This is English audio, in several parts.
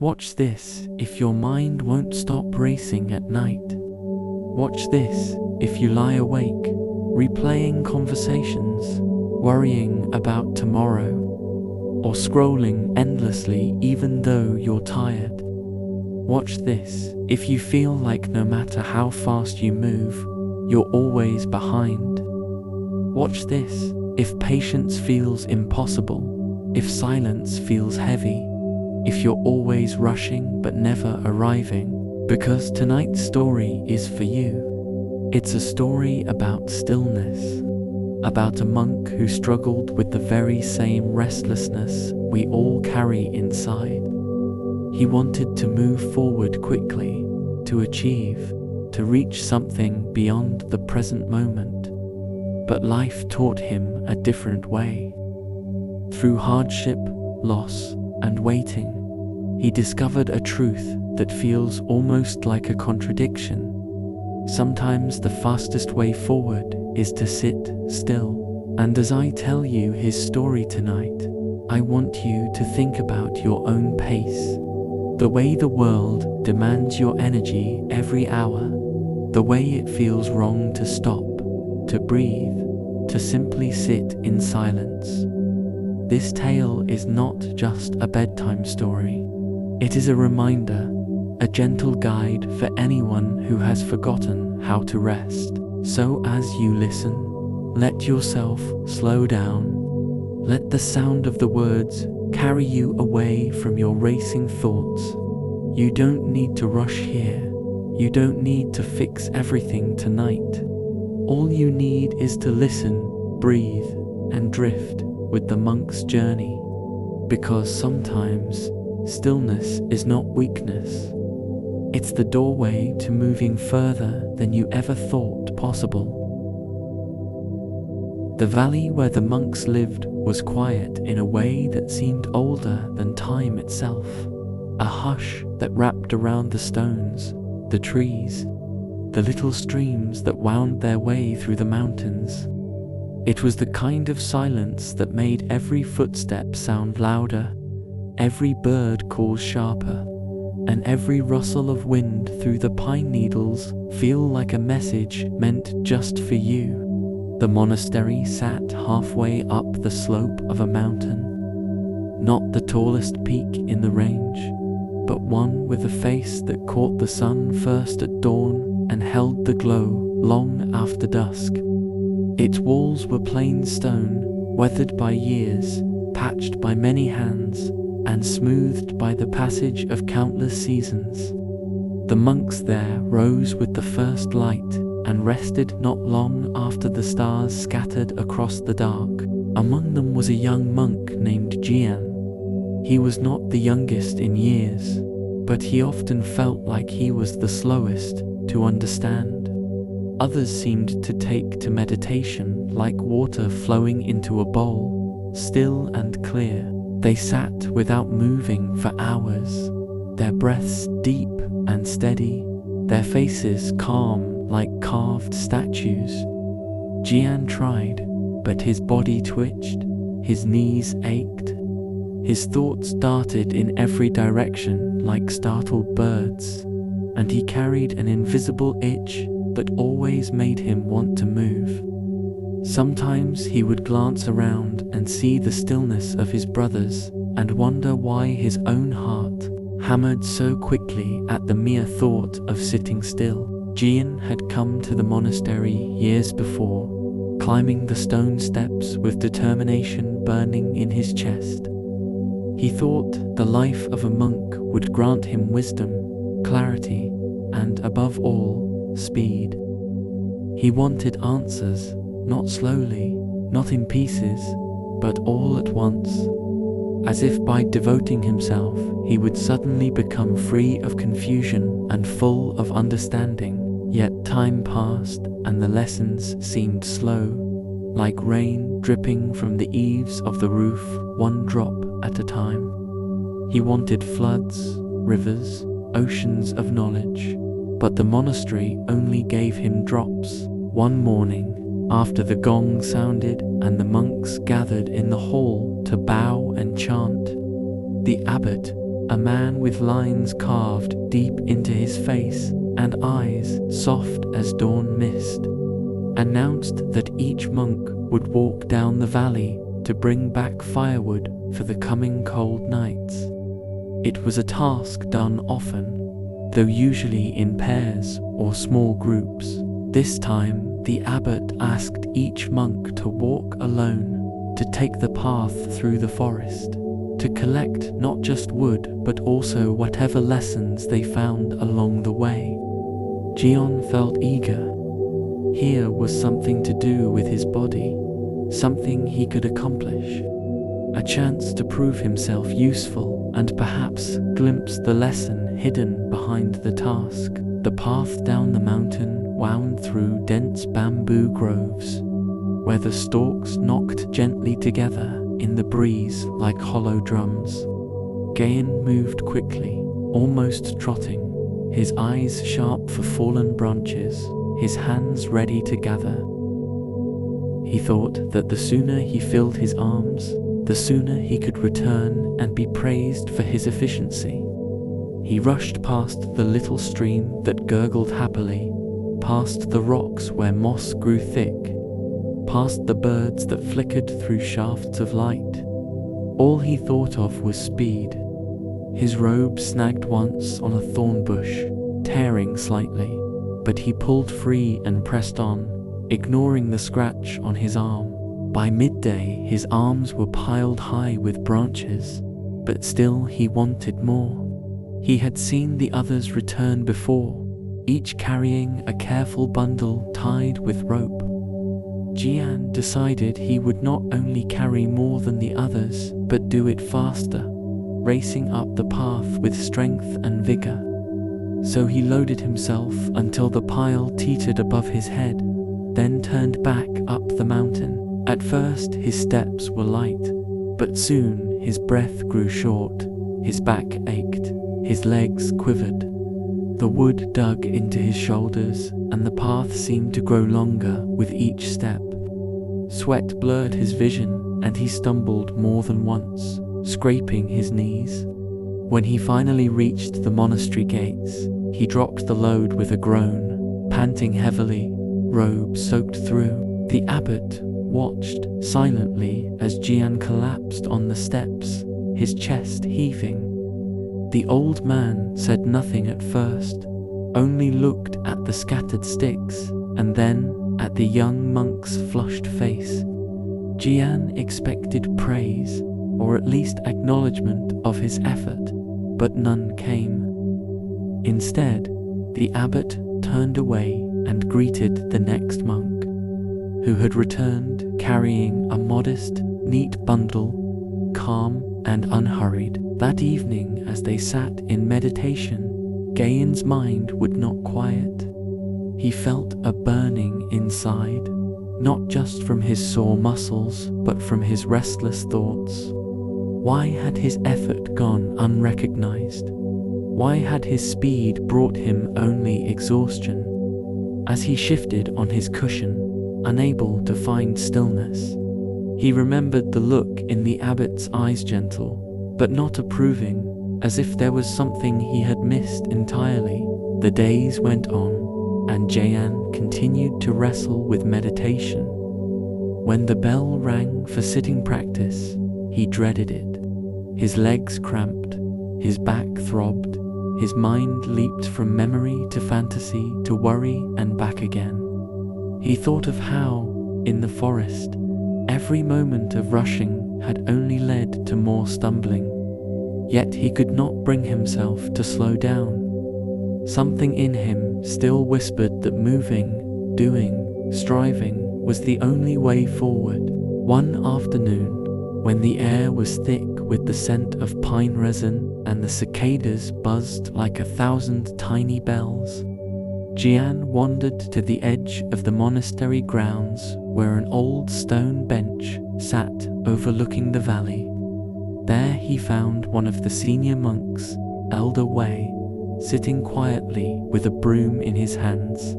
Watch this if your mind won't stop racing at night. Watch this if you lie awake, replaying conversations, worrying about tomorrow, or scrolling endlessly even though you're tired. Watch this if you feel like no matter how fast you move, you're always behind. Watch this if patience feels impossible, if silence feels heavy, if you're always rushing but never arriving, because tonight's story is for you. It's a story about stillness, about a monk who struggled with the very same restlessness we all carry inside. He wanted to move forward quickly, to achieve, to reach something beyond the present moment. But life taught him a different way. Through hardship, loss, and waiting, he discovered a truth that feels almost like a contradiction. Sometimes the fastest way forward is to sit still. And as I tell you his story tonight, I want you to think about your own pace. The way the world demands your energy every hour. The way it feels wrong to stop, to breathe, to simply sit in silence. This tale is not just a bedtime story. It is a reminder, a gentle guide for anyone who has forgotten how to rest. So as you listen, let yourself slow down. Let the sound of the words carry you away from your racing thoughts. You don't need to rush here. You don't need to fix everything tonight. All you need is to listen, breathe, and drift with the monk's journey. Because sometimes stillness is not weakness. It's the doorway to moving further than you ever thought possible. The valley where the monks lived was quiet in a way that seemed older than time itself. A hush that wrapped around the stones, the trees, the little streams that wound their way through the mountains. It was the kind of silence that made every footstep sound louder, every bird call sharper, and every rustle of wind through the pine needles feel like a message meant just for you. The monastery sat halfway up the slope of a mountain, not the tallest peak in the range, but one with a face that caught the sun first at dawn and held the glow long after dusk. Its walls were plain stone, weathered by years, patched by many hands, and smoothed by the passage of countless seasons. The monks there rose with the first light and rested not long after the stars scattered across the dark. Among them was a young monk named Jian. He was not the youngest in years, but he often felt like he was the slowest to understand. Others seemed to take to meditation like water flowing into a bowl, still and clear. They sat without moving for hours, their breaths deep and steady, their faces calm like carved statues. Jian tried, but his body twitched, his knees ached. His thoughts darted in every direction like startled birds, and he carried an invisible itch that always made him want to move. Sometimes he would glance around and see the stillness of his brothers and wonder why his own heart hammered so quickly at the mere thought of sitting still. Jian had come to the monastery years before, climbing the stone steps with determination burning in his chest. He thought the life of a monk would grant him wisdom, clarity, and above all, speed. He wanted answers, not slowly, not in pieces, but all at once. As if by devoting himself, he would suddenly become free of confusion and full of understanding. Yet time passed and the lessons seemed slow, like rain dripping from the eaves of the roof, one drop at a time. He wanted floods, rivers, oceans of knowledge, but the monastery only gave him drops. One morning, after the gong sounded and the monks gathered in the hall to bow and chant, the abbot, a man with lines carved deep into his face and eyes soft as dawn mist, announced that each monk would walk down the valley to bring back firewood for the coming cold nights. It was a task done often, though usually in pairs or small groups. This time, the abbot asked each monk to walk alone, to take the path through the forest, to collect not just wood but also whatever lessons they found along the way. Jian felt eager. Here was something to do with his body, something he could accomplish, a chance to prove himself useful and perhaps glimpse the lesson hidden behind the task. The path down the mountain wound through dense bamboo groves, where the stalks knocked gently together in the breeze like hollow drums. Jian moved quickly, almost trotting, his eyes sharp for fallen branches, his hands ready to gather. He thought that the sooner he filled his arms, the sooner he could return and be praised for his efficiency. He rushed past the little stream that gurgled happily, past the rocks where moss grew thick, past the birds that flickered through shafts of light. All he thought of was speed. His robe snagged once on a thorn bush, tearing slightly, but he pulled free and pressed on, ignoring the scratch on his arm. By midday, his arms were piled high with branches, but still he wanted more. He had seen the others return before, each carrying a careful bundle tied with rope. Jian decided he would not only carry more than the others, but do it faster, racing up the path with strength and vigor. So he loaded himself until the pile teetered above his head, then turned back up the mountain. At first his steps were light, but soon his breath grew short, his back ached, his legs quivered. The wood dug into his shoulders, and the path seemed to grow longer with each step. Sweat blurred his vision, and he stumbled more than once, scraping his knees. When he finally reached the monastery gates, he dropped the load with a groan, panting heavily, robe soaked through. The abbot watched silently as Jian collapsed on the steps, his chest heaving. The old man said nothing at first, only looked at the scattered sticks, and then at the young monk's flushed face. Jian expected praise, or at least acknowledgement of his effort, but none came. Instead, the abbot turned away and greeted the next monk, who had returned carrying a modest, neat bundle, calm and unhurried. That evening, as they sat in meditation, Jian's mind would not quiet. He felt a burning inside, not just from his sore muscles, but from his restless thoughts. Why had his effort gone unrecognized? Why had his speed brought him only exhaustion? As he shifted on his cushion, unable to find stillness, he remembered the look in the abbot's eyes, gentle, but not approving, as if there was something he had missed entirely. The days went on, and Jian continued to wrestle with meditation. When the bell rang for sitting practice, he dreaded it. His legs cramped, his back throbbed, his mind leaped from memory to fantasy to worry and back again. He thought of how, in the forest, every moment of rushing had only led to more stumbling. Yet he could not bring himself to slow down. Something in him still whispered that moving, doing, striving was the only way forward. One afternoon, when the air was thick with the scent of pine resin and the cicadas buzzed like 1,000 tiny bells, Jian wandered to the edge of the monastery grounds where an old stone bench sat overlooking the valley. There he found one of the senior monks, Elder Wei, sitting quietly with a broom in his hands.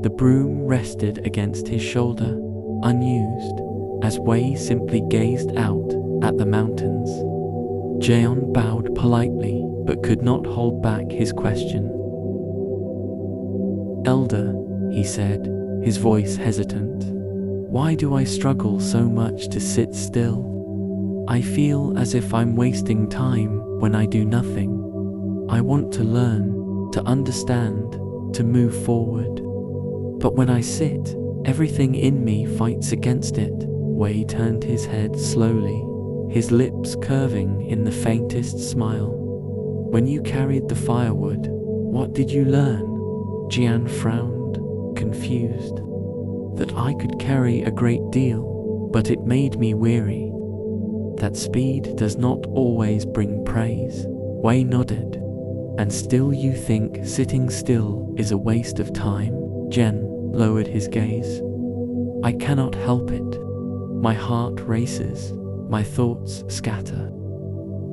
The broom rested against his shoulder, unused, as Wei simply gazed out at the mountains. Jian bowed politely, but could not hold back his question. "Elder," he said, his voice hesitant, "why do I struggle so much to sit still? I feel as if I'm wasting time when I do nothing. I want to learn, to understand, to move forward. But when I sit, everything in me fights against it." Wei turned his head slowly, his lips curving in the faintest smile. "When you carried the firewood, what did you learn?" Jian frowned, confused. "That I could carry a great deal, but it made me weary. That speed does not always bring praise." Wei nodded. "And still you think sitting still is a waste of time?" Jian lowered his gaze. "I cannot help it. My heart races, my thoughts scatter.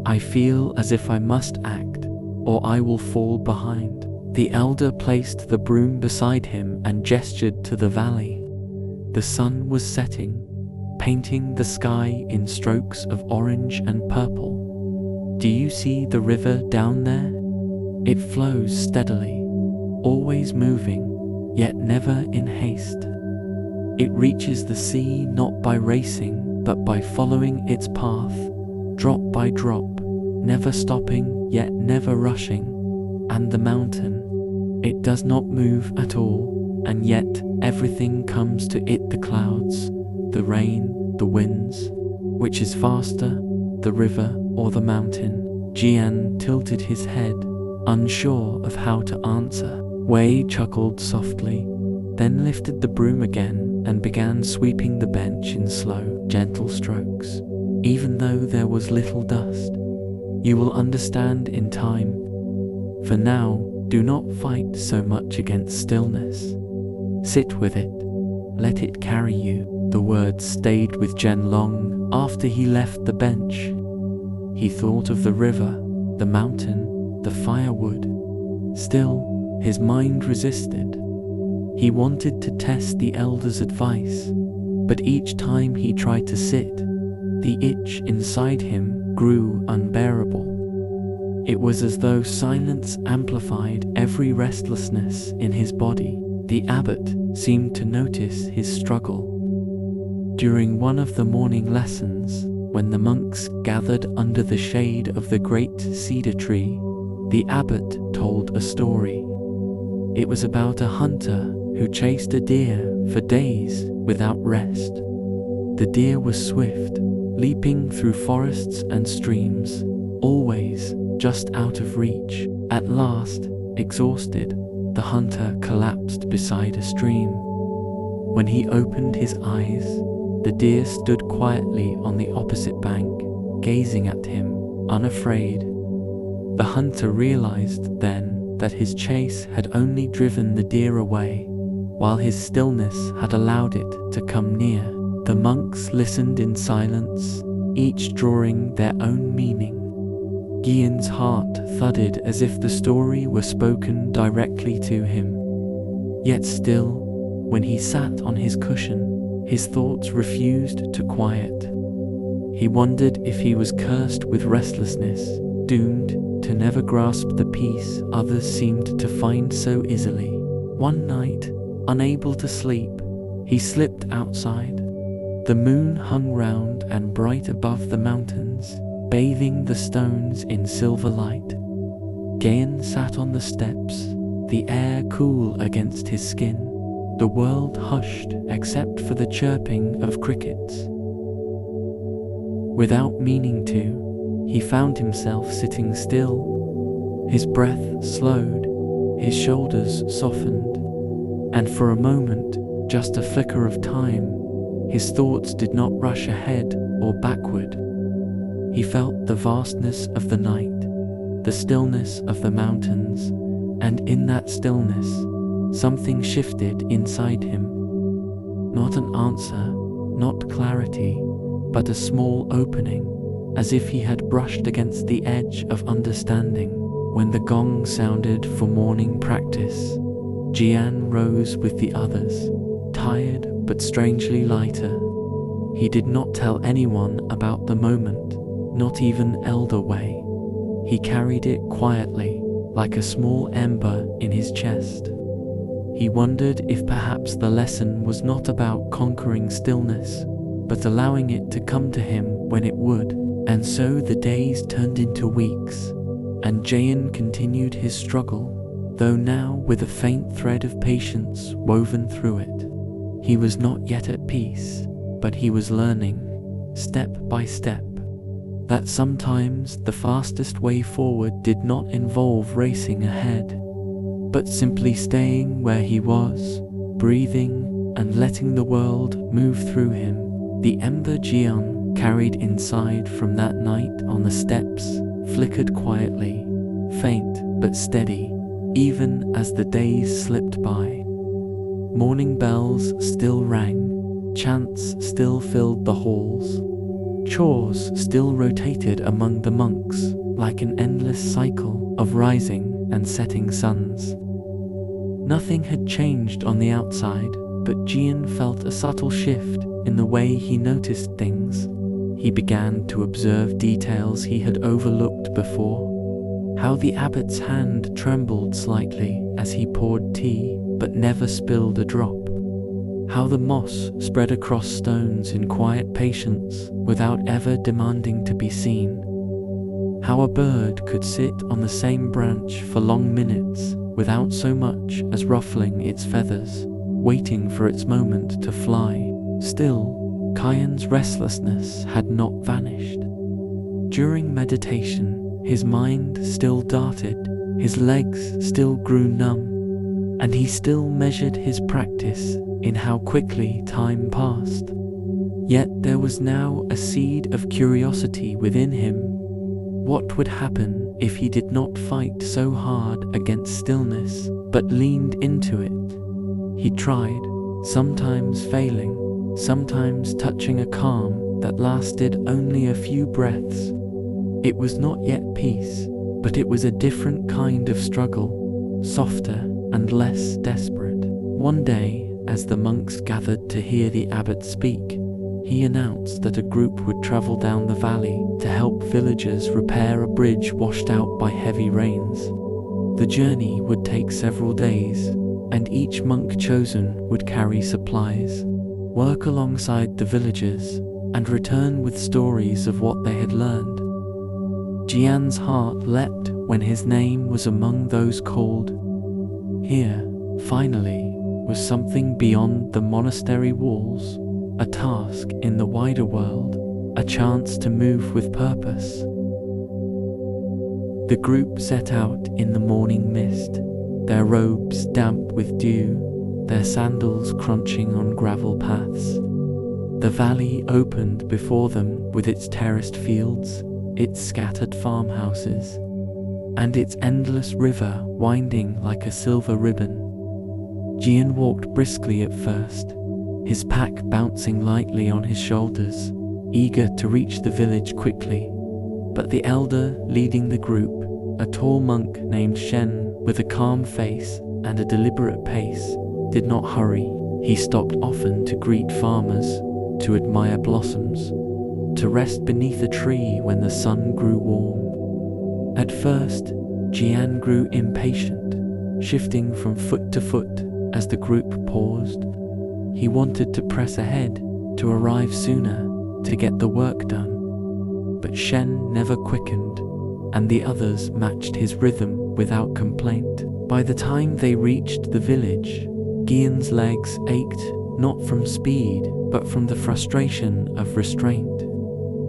I feel as if I must act, or I will fall behind." The elder placed the broom beside him and gestured to the valley. The sun was setting, painting the sky in strokes of orange and purple. "Do you see the river down there? It flows steadily, always moving, yet never in haste. It reaches the sea not by racing, but by following its path, drop by drop, never stopping, yet never rushing. And the mountain, it does not move at all, and yet everything comes to it: the clouds, the rain, the winds. Which is faster, the river or the mountain?" Jian tilted his head, unsure of how to answer. Wei chuckled softly, then lifted the broom again and began sweeping the bench in slow, gentle strokes, even though there was little dust. "You will understand in time. For now, do not fight so much against stillness. Sit with it. Let it carry you." The words stayed with Jian long after he left the bench. He thought of the river, the mountain, the firewood. Still, his mind resisted. He wanted to test the elder's advice, but each time he tried to sit, the itch inside him grew unbearable. It was as though silence amplified every restlessness in his body. The abbot seemed to notice his struggle. During one of the morning lessons, when the monks gathered under the shade of the great cedar tree, the abbot told a story. It was about a hunter who chased a deer for days without rest. The deer was swift, leaping through forests and streams, always just out of reach. At last, exhausted, the hunter collapsed beside a stream. When he opened his eyes, the deer stood quietly on the opposite bank, gazing at him, unafraid. The hunter realized then that his chase had only driven the deer away, while his stillness had allowed it to come near. The monks listened in silence, each drawing their own meaning. Jian's heart thudded as if the story were spoken directly to him. Yet still, when he sat on his cushion, his thoughts refused to quiet. He wondered if he was cursed with restlessness, doomed to never grasp the peace others seemed to find so easily. One night, unable to sleep, he slipped outside. The moon hung round and bright above the mountains, bathing the stones in silver light. Jian sat on the steps, the air cool against his skin. The world hushed except for the chirping of crickets. Without meaning to, he found himself sitting still. His breath slowed, his shoulders softened, and for a moment, just a flicker of time, his thoughts did not rush ahead or backward. He felt the vastness of the night, the stillness of the mountains, and in that stillness, something shifted inside him. Not an answer, not clarity, but a small opening, as if he had brushed against the edge of understanding. When the gong sounded for morning practice, Jian rose with the others, tired but strangely lighter. He did not tell anyone about the moment, not even Elder Wei. He carried it quietly, like a small ember in his chest. He wondered if perhaps the lesson was not about conquering stillness, but allowing it to come to him when it would. And so the days turned into weeks, and Jian continued his struggle, though now with a faint thread of patience woven through it. He was not yet at peace, but he was learning, step by step, that sometimes the fastest way forward did not involve racing ahead, but simply staying where he was, breathing and letting the world move through him. The ember Jian carried inside from that night on the steps flickered quietly, faint but steady, even as the days slipped by. Morning bells still rang, chants still filled the halls, chores still rotated among the monks like an endless cycle of rising and setting suns. Nothing had changed on the outside, but Jian felt a subtle shift in the way he noticed things. He began to observe details he had overlooked before. How the abbot's hand trembled slightly as he poured tea, but never spilled a drop. How the moss spread across stones in quiet patience without ever demanding to be seen. How a bird could sit on the same branch for long minutes without so much as ruffling its feathers, waiting for its moment to fly. Still, Jian's restlessness had not vanished. During meditation, his mind still darted, his legs still grew numb, and he still measured his practice in how quickly time passed. Yet there was now a seed of curiosity within him. What would happen if he did not fight so hard against stillness, but leaned into it? He tried, sometimes failing, sometimes touching a calm that lasted only a few breaths. It was not yet peace, but it was a different kind of struggle, softer and less desperate. One day, as the monks gathered to hear the abbot speak, he announced that a group would travel down the valley to help villagers repair a bridge washed out by heavy rains. The journey would take several days, and each monk chosen would carry supplies, work alongside the villagers, and return with stories of what they had learned. Jian's heart leapt when his name was among those called. Here, finally, was something beyond the monastery walls, a task in the wider world, a chance to move with purpose. The group set out in the morning mist, their robes damp with dew, their sandals crunching on gravel paths. The valley opened before them with its terraced fields, its scattered farmhouses, and its endless river winding like a silver ribbon. Jian walked briskly at first, his pack bouncing lightly on his shoulders, eager to reach the village quickly. But the elder leading the group, a tall monk named Shen with a calm face and a deliberate pace, did not hurry. He stopped often to greet farmers, to admire blossoms, to rest beneath a tree when the sun grew warm. At first, Jian grew impatient, shifting from foot to foot as the group paused. He wanted to press ahead, to arrive sooner, to get the work done. But Shen never quickened, and the others matched his rhythm without complaint. By the time they reached the village, Jian's legs ached, not from speed, but from the frustration of restraint.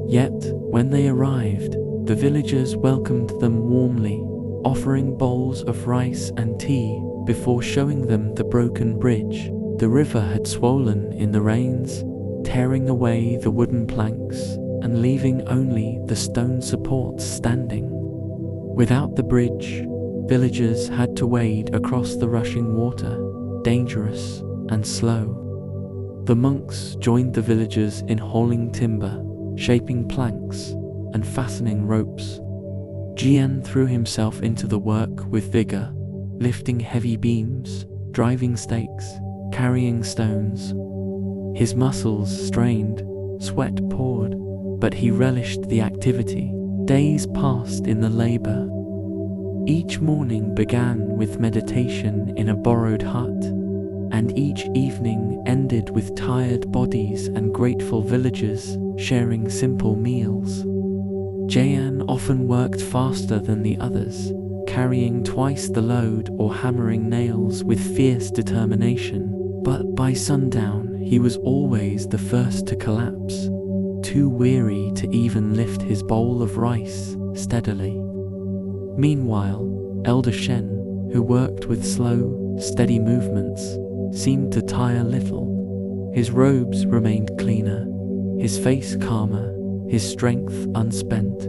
Yet, when they arrived, the villagers welcomed them warmly, offering bowls of rice and tea before showing them the broken bridge. The river had swollen in the rains, tearing away the wooden planks and leaving only the stone supports standing. Without the bridge, villagers had to wade across the rushing water, dangerous and slow. The monks joined the villagers in hauling timber, shaping planks, and fastening ropes. Jian threw himself into the work with vigor, lifting heavy beams, driving stakes, carrying stones. His muscles strained, sweat poured, but he relished the activity. Days passed in the labor. Each morning began with meditation in a borrowed hut, and each evening ended with tired bodies and grateful villagers sharing simple meals. Jian often worked faster than the others, carrying twice the load or hammering nails with fierce determination. But by sundown, he was always the first to collapse, too weary to even lift his bowl of rice steadily. Meanwhile, Elder Shen, who worked with slow, steady movements, seemed to tire little. His robes remained cleaner, his face calmer, his strength unspent.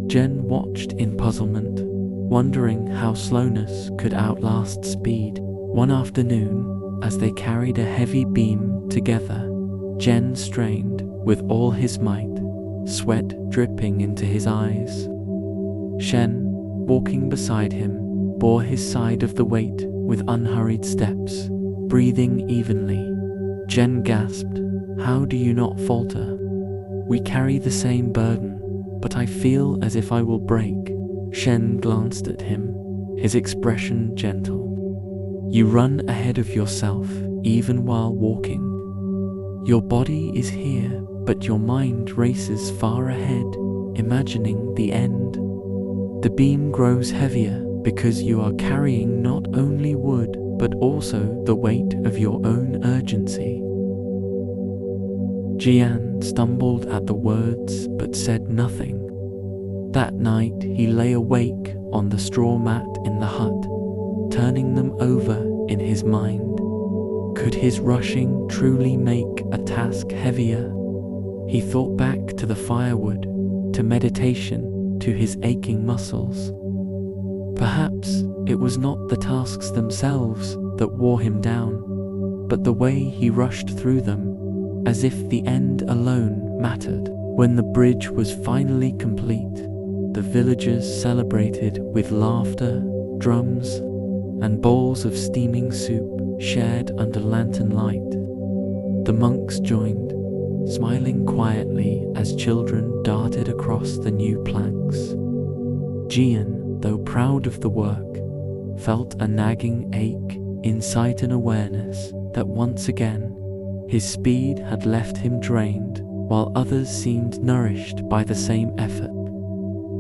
Jian watched in puzzlement, wondering how slowness could outlast speed. One afternoon, as they carried a heavy beam together, Jian strained with all his might, sweat dripping into his eyes. Shen, walking beside him, bore his side of the weight with unhurried steps, breathing evenly. Jian gasped, "How do you not falter? We carry the same burden, but I feel as if I will break." Shen glanced at him, his expression gentle. "You run ahead of yourself, even while walking. Your body is here, but your mind races far ahead, imagining the end. The beam grows heavier because you are carrying not only wood, but also the weight of your own urgency." Jian stumbled at the words but said nothing. That night he lay awake on the straw mat in the hut, turning them over in his mind. Could his rushing truly make a task heavier? He thought back to the firewood, to meditation, to his aching muscles. Perhaps it was not the tasks themselves that wore him down, but the way he rushed through them, as if the end alone mattered. When the bridge was finally complete, the villagers celebrated with laughter, drums, and bowls of steaming soup shared under lantern light. The monks joined, smiling quietly as children darted across the new planks. Jian, though proud of the work, felt a nagging ache, insight and awareness that once again his speed had left him drained, while others seemed nourished by the same effort.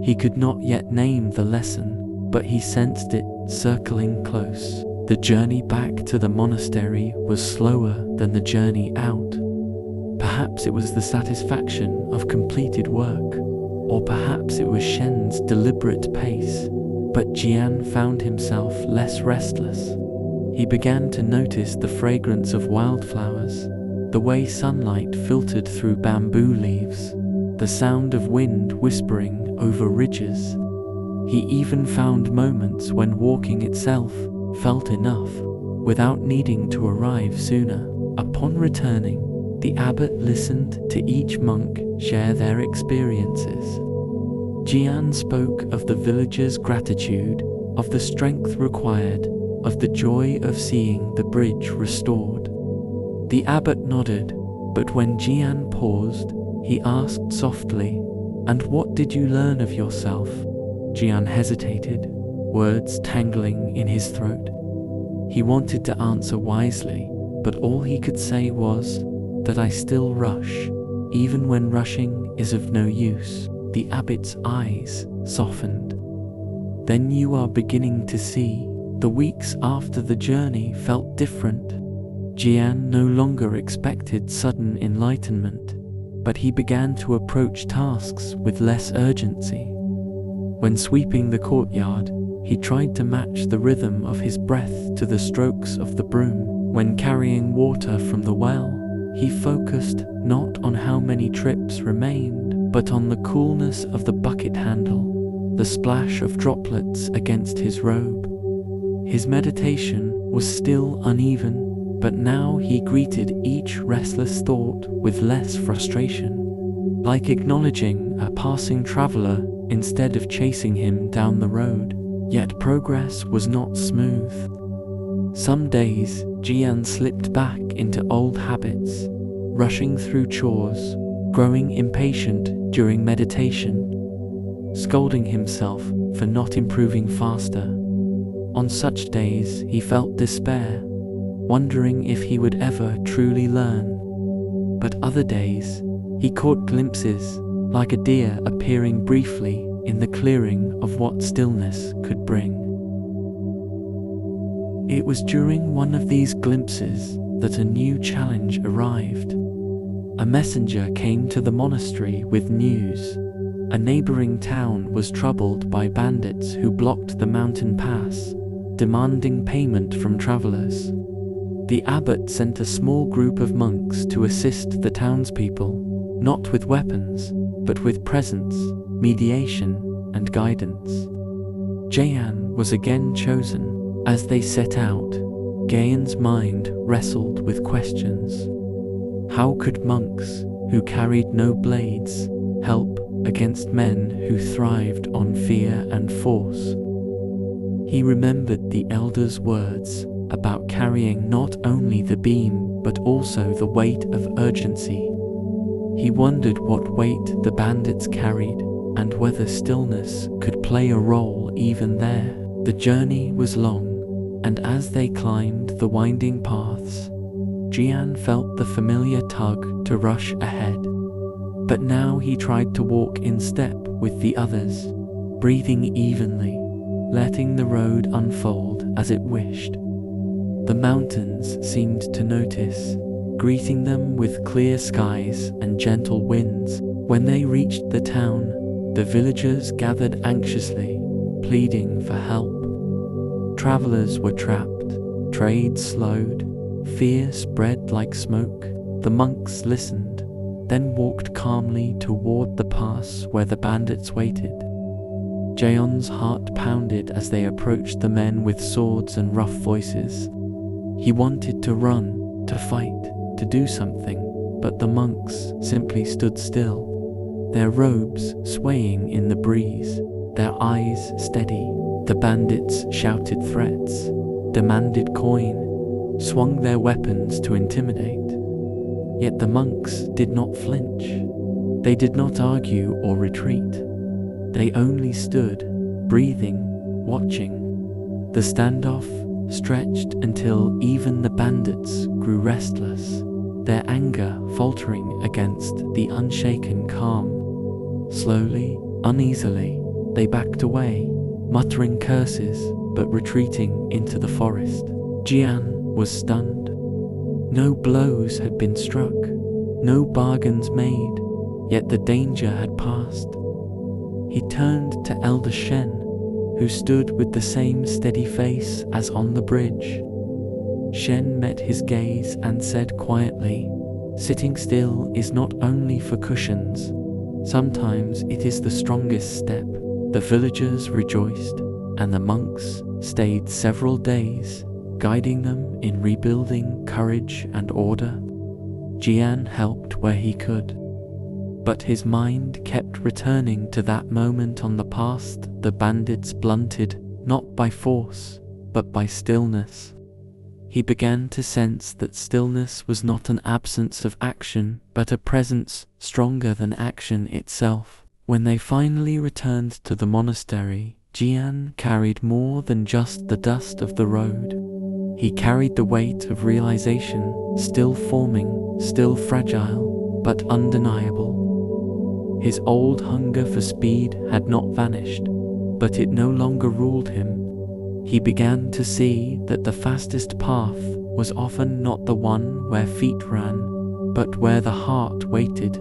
He could not yet name the lesson, but he sensed it circling close. The journey back to the monastery was slower than the journey out. Perhaps it was the satisfaction of completed work, or perhaps it was Shen's deliberate pace, but Jian found himself less restless. He began to notice the fragrance of wildflowers, the way sunlight filtered through bamboo leaves, the sound of wind whispering over ridges. He even found moments when walking itself felt enough, without needing to arrive sooner. Upon returning, the abbot listened to each monk share their experiences. Jian spoke of the villagers' gratitude, of the strength required, of the joy of seeing the bridge restored. The abbot nodded, but when Jian paused, he asked softly, "And what did you learn of yourself?" Jian hesitated, words tangling in his throat. He wanted to answer wisely, but all he could say was, "That I still rush, even when rushing is of no use." The abbot's eyes softened. "Then you are beginning to see." The weeks after the journey felt different. Jian no longer expected sudden enlightenment, but he began to approach tasks with less urgency. When sweeping the courtyard, he tried to match the rhythm of his breath to the strokes of the broom. When carrying water from the well, he focused not on how many trips remained, but on the coolness of the bucket handle, the splash of droplets against his robe. His meditation was still uneven, but now he greeted each restless thought with less frustration, like acknowledging a passing traveler instead of chasing him down the road. Yet progress was not smooth. Some days, Jian slipped back into old habits, rushing through chores, growing impatient during meditation. scolding himself for not improving faster. On such days, he felt despair, wondering if he would ever truly learn. But other days, he caught glimpses, like a deer appearing briefly in the clearing of what stillness could bring. It was during one of these glimpses that a new challenge arrived. A messenger came to the monastery with news. A neighboring town was troubled by bandits who blocked the mountain pass, demanding payment from travelers. The abbot sent a small group of monks to assist the townspeople, not with weapons, but with presence, mediation, and guidance. Jian was again chosen. As they set out, Jian's mind wrestled with questions. How could monks, who carried no blades, help against men who thrived on fear and force? He remembered the elders' words about carrying not only the beam but also the weight of urgency. He wondered what weight the bandits carried and whether stillness could play a role even there. The journey was long, and as they climbed the winding paths, Jian felt the familiar tug to rush ahead. But now he tried to walk in step with the others, breathing evenly, letting the road unfold as it wished. The mountains seemed to notice, greeting them with clear skies and gentle winds. When they reached the town, the villagers gathered anxiously, pleading for help. Travelers were trapped, trade slowed, fear spread like smoke. The monks listened, then walked calmly toward the pass where the bandits waited. Jian's heart pounded as they approached the men with swords and rough voices. He wanted to run, to fight, to do something, but the monks simply stood still, their robes swaying in the breeze, their eyes steady. The bandits shouted threats, demanded coin, swung their weapons to intimidate. Yet the monks did not flinch. They did not argue or retreat. They only stood, breathing, watching. The standoff stretched until even the bandits grew restless, their anger faltering against the unshaken calm. Slowly, uneasily, they backed away, muttering curses but retreating into the forest. Jian was stunned. No blows had been struck, no bargains made, yet the danger had passed. He turned to Elder Shen, who stood with the same steady face as on the bridge. Shen met his gaze and said quietly, "Sitting still is not only for cushions. Sometimes it is the strongest step." The villagers rejoiced, and the monks stayed several days, guiding them in rebuilding courage and order. Jian helped where he could, but his mind kept returning to that moment on the path the bandits blunted, not by force, but by stillness. He began to sense that stillness was not an absence of action, but a presence stronger than action itself. When they finally returned to the monastery, Jian carried more than just the dust of the road. He carried the weight of realization, still forming, still fragile, but undeniable. His old hunger for speed had not vanished, but it no longer ruled him. He began to see that the fastest path was often not the one where feet ran, but where the heart waited.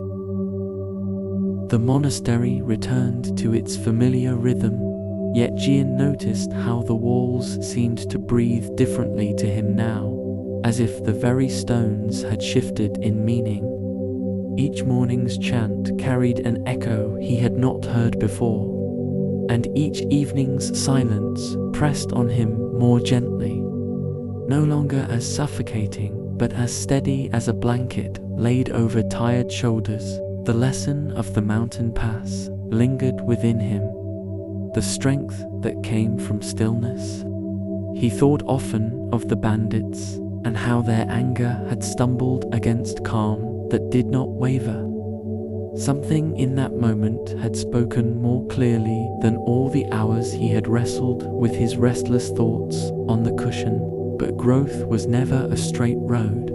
The monastery returned to its familiar rhythm, yet Jian noticed how the walls seemed to breathe differently to him now, as if the very stones had shifted in meaning. Each morning's chant carried an echo he had not heard before, and each evening's silence pressed on him more gently, no longer as suffocating, but as steady as a blanket laid over tired shoulders. The lesson of the mountain pass lingered within him, the strength that came from stillness. He thought often of the bandits and how their anger had stumbled against calm that did not waver. Something in that moment had spoken more clearly than all the hours he had wrestled with his restless thoughts on the cushion. But growth was never a straight road.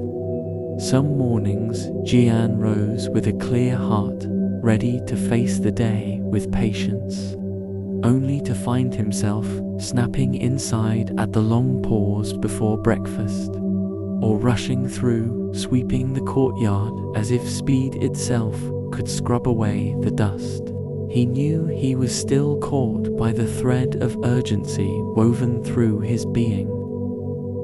Some mornings, Jian rose with a clear heart, ready to face the day with patience, only to find himself snapping inside at the long pause before breakfast, or rushing through, sweeping the courtyard as if speed itself could scrub away the dust. He knew he was still caught by the thread of urgency woven through his being.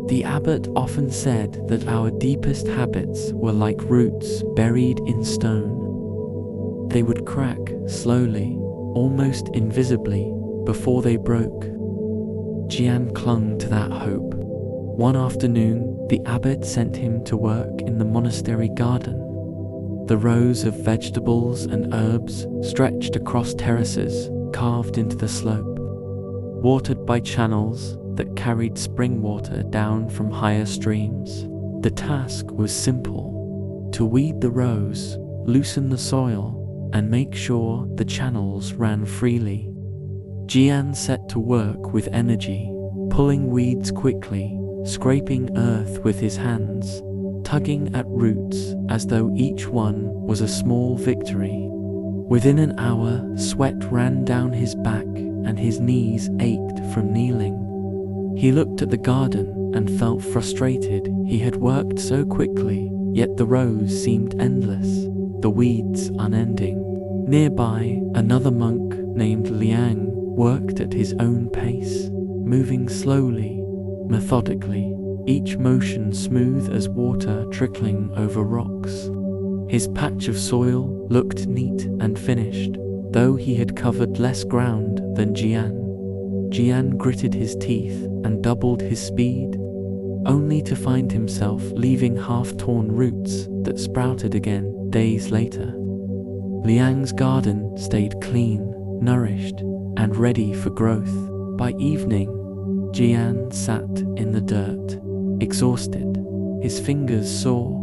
The abbot often said that our deepest habits were like roots buried in stone. They would crack slowly, almost invisibly, before they broke. Jian clung to that hope. One afternoon, the abbot sent him to work in the monastery garden. The rows of vegetables and herbs stretched across terraces carved into the slope, watered by channels that carried spring water down from higher streams. The task was simple: to weed the rows, loosen the soil, and make sure the channels ran freely. Jian set to work with energy, pulling weeds quickly, scraping earth with his hands, tugging at roots as though each one was a small victory. Within an hour, sweat ran down his back and his knees ached from kneeling. He looked at the garden and felt frustrated. He had worked so quickly, yet the rows seemed endless, the weeds unending. Nearby, another monk named Liang worked at his own pace, moving slowly, methodically, each motion smooth as water trickling over rocks. His patch of soil looked neat and finished, though he had covered less ground than Jian. Jian gritted his teeth and doubled his speed, only to find himself leaving half-torn roots that sprouted again days later. Liang's garden stayed clean, nourished, and ready for growth. By evening, Jian sat in the dirt, exhausted, his fingers sore.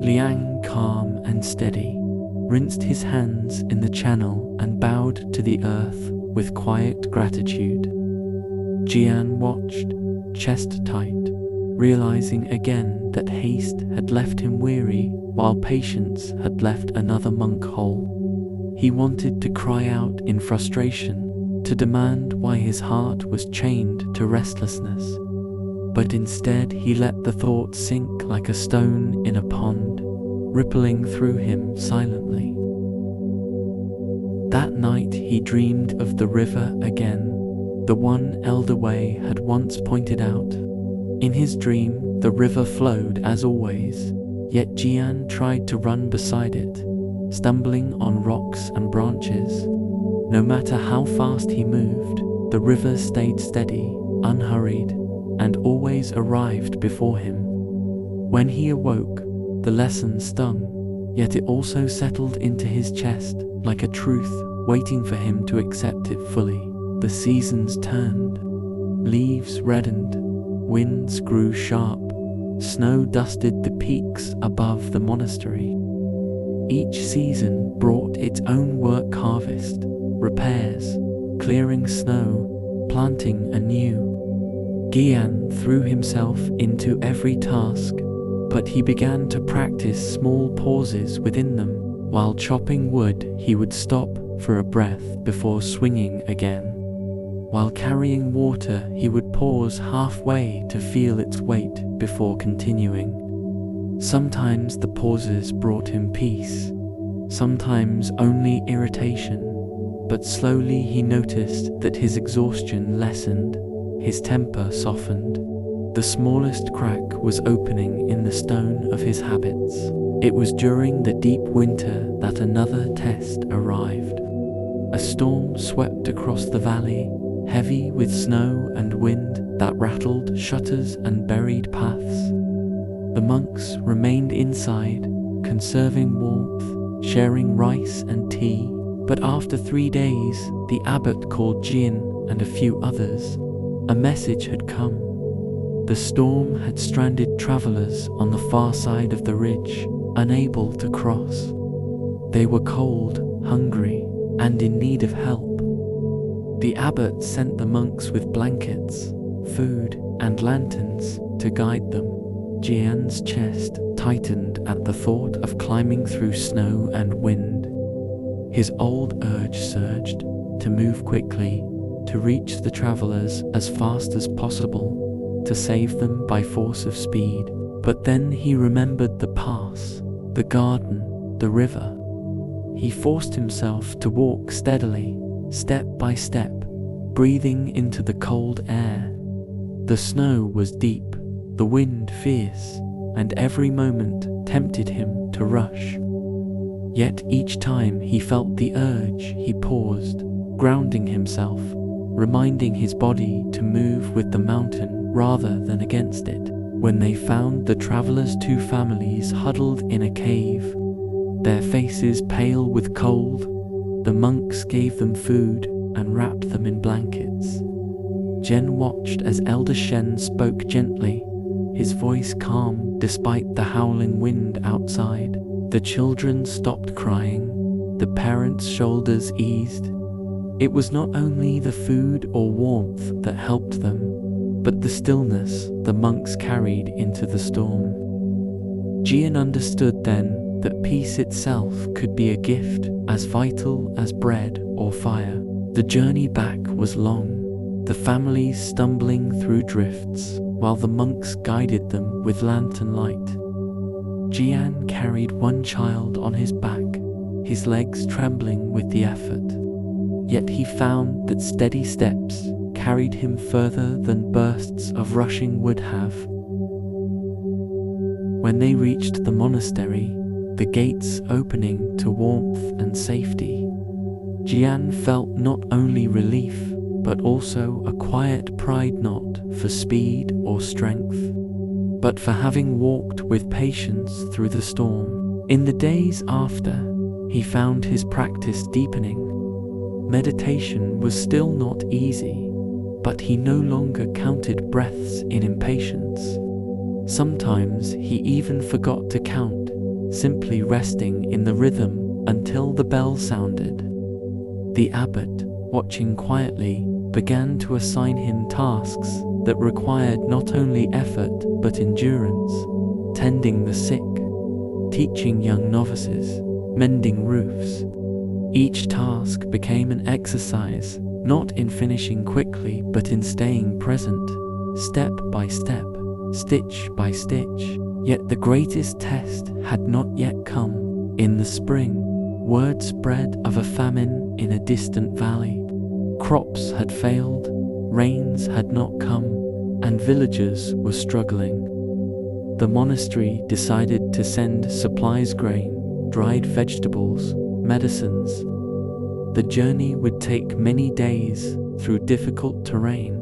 Liang, calm and steady, rinsed his hands in the channel and bowed to the earth with quiet gratitude. Jian watched, chest tight, realizing again that haste had left him weary while patience had left another monk whole. He wanted to cry out in frustration, to demand why his heart was chained to restlessness. But instead he let the thought sink like a stone in a pond, rippling through him silently. That night he dreamed of the river again, the one Elder Wei had once pointed out. In his dream, the river flowed as always, yet Jian tried to run beside it, stumbling on rocks and branches. No matter how fast he moved, the river stayed steady, unhurried, and always arrived before him. When he awoke, the lesson stung, yet it also settled into his chest like a truth waiting for him to accept it fully. The seasons turned, leaves reddened, winds grew sharp, snow dusted the peaks above the monastery. Each season brought its own work harvest, repairs, clearing snow, planting anew. Jian threw himself into every task, but he began to practice small pauses within them. While chopping wood, he would stop for a breath before swinging again. While carrying water, he would pause halfway to feel its weight before continuing. Sometimes the pauses brought him peace, sometimes only irritation, but slowly he noticed that his exhaustion lessened, his temper softened. The smallest crack was opening in the stone of his habits. It was during the deep winter that another test arrived. A storm swept across the valley, heavy with snow and wind that rattled shutters and buried paths. The monks remained inside, conserving warmth, sharing rice and tea. But after 3 days, the abbot called Jian and a few others. A message had come. The storm had stranded travelers on the far side of the ridge, unable to cross. They were cold, hungry, and in need of help. The abbot sent the monks with blankets, food, and lanterns to guide them. Jian's chest tightened at the thought of climbing through snow and wind. His old urge surged to move quickly, to reach the travelers as fast as possible, to save them by force of speed. But then he remembered the pass, the garden, the river. He forced himself to walk steadily, step by step, breathing into the cold air. The snow was deep, the wind fierce, and every moment tempted him to rush. Yet each time he felt the urge, he paused, grounding himself, reminding his body to move with the mountain rather than against it. When they found the travelers' 2 families huddled in a cave, their faces pale with cold, the monks gave them food and wrapped them in blankets. Jian watched as Elder Shen spoke gently, his voice calm despite the howling wind outside. The children stopped crying, the parents' shoulders eased. It was not only the food or warmth that helped them, but the stillness the monks carried into the storm. Jian understood then that peace itself could be a gift as vital as bread or fire. The journey back was long, the families stumbling through drifts, while the monks guided them with lantern light. Jian carried 1 child on his back, his legs trembling with the effort. Yet he found that steady steps carried him further than bursts of rushing would have. When they reached the monastery, the gates opening to warmth and safety, Jian felt not only relief, but also a quiet pride, not for speed or strength, but for having walked with patience through the storm. In the days after, he found his practice deepening. Meditation was still not easy, but he no longer counted breaths in impatience. Sometimes he even forgot to count, simply resting in the rhythm until the bell sounded. The abbot, watching quietly, began to assign him tasks that required not only effort but endurance: tending the sick, teaching young novices, mending roofs. Each task became an exercise, not in finishing quickly but in staying present, step by step, stitch by stitch. Yet the greatest test had not yet come. In the spring, word spread of a famine in a distant valley. Crops had failed, rains had not come, and villagers were struggling. The monastery decided to send supplies: grain, dried vegetables, medicines. The journey would take many days through difficult terrain.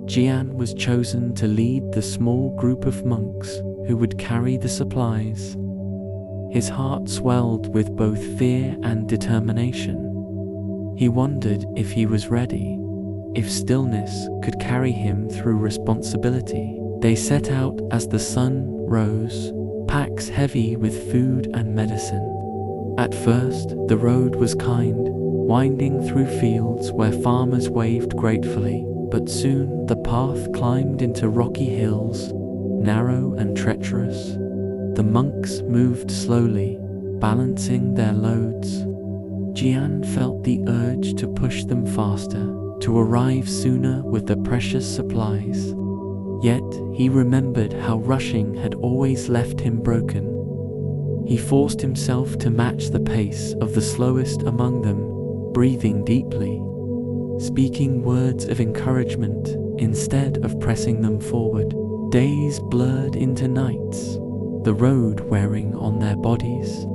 Jian was chosen to lead the small group of monks who would carry the supplies. His heart swelled with both fear and determination. He wondered if he was ready, if stillness could carry him through responsibility. They set out as the sun rose, packs heavy with food and medicine. At first, the road was kind, winding through fields where farmers waved gratefully, but soon the path climbed into rocky hills, narrow and treacherous. The monks moved slowly, balancing their loads. Jian felt the urge to push them faster, to arrive sooner with the precious supplies. Yet he remembered how rushing had always left him broken. He forced himself to match the pace of the slowest among them, breathing deeply, speaking words of encouragement instead of pressing them forward. Days blurred into nights, the road wearing on their bodies.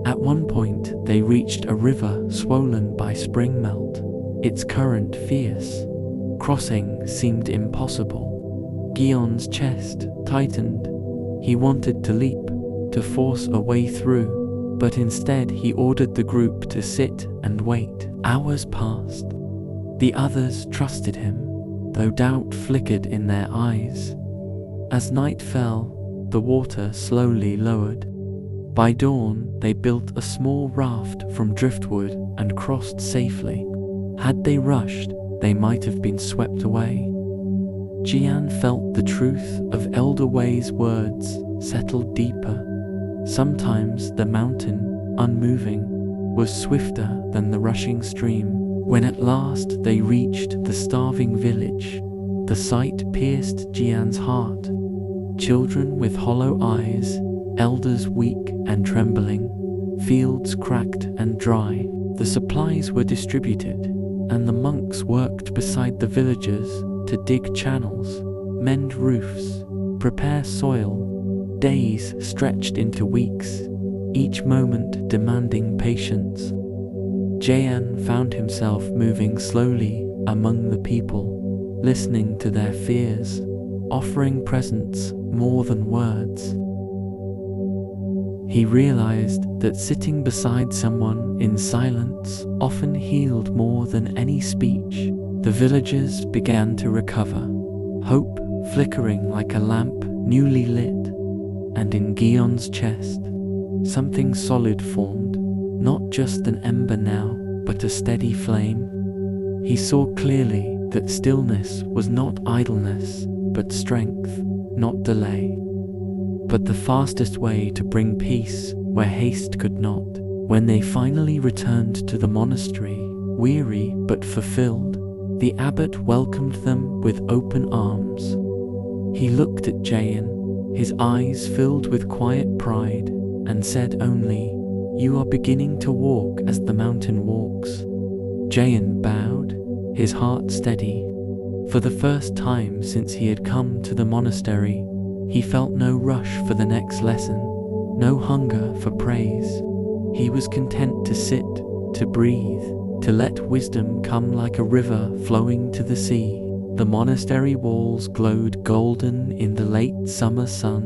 At one point, they reached a river swollen by spring melt, its current fierce. Crossing seemed impossible. Jian's chest tightened. He wanted to leap, to force a way through, but instead he ordered the group to sit and wait. Hours passed. The others trusted him, though doubt flickered in their eyes. As night fell, the water slowly lowered. By dawn, they built a small raft from driftwood and crossed safely. Had they rushed, they might have been swept away. Jian felt the truth of Elder Wei's words settled deeper. Sometimes the mountain, unmoving, was swifter than the rushing stream. When at last they reached the starving village, the sight pierced Jian's heart. Children with hollow eyes, elders weak and trembling, fields cracked and dry. The supplies were distributed, and the monks worked beside the villagers to dig channels, mend roofs, prepare soil. Days stretched into weeks, each moment demanding patience. Jian found himself moving slowly among the people, listening to their fears, offering presents more than words. He realized that sitting beside someone in silence often healed more than any speech. The villagers began to recover, hope flickering like a lamp newly lit, and in Jian's chest, something solid formed, not just an ember now, but a steady flame. He saw clearly that stillness was not idleness, but strength, not delay. But the fastest way to bring peace where haste could not. When they finally returned to the monastery, weary but fulfilled, the abbot welcomed them with open arms. He looked at Jian, his eyes filled with quiet pride, and said only, "You are beginning to walk as the mountain walks." Jian bowed, his heart steady. For the first time since he had come to the monastery, he felt no rush for the next lesson, no hunger for praise. He was content to sit, to breathe, to let wisdom come like a river flowing to the sea. The monastery walls glowed golden in the late summer sun,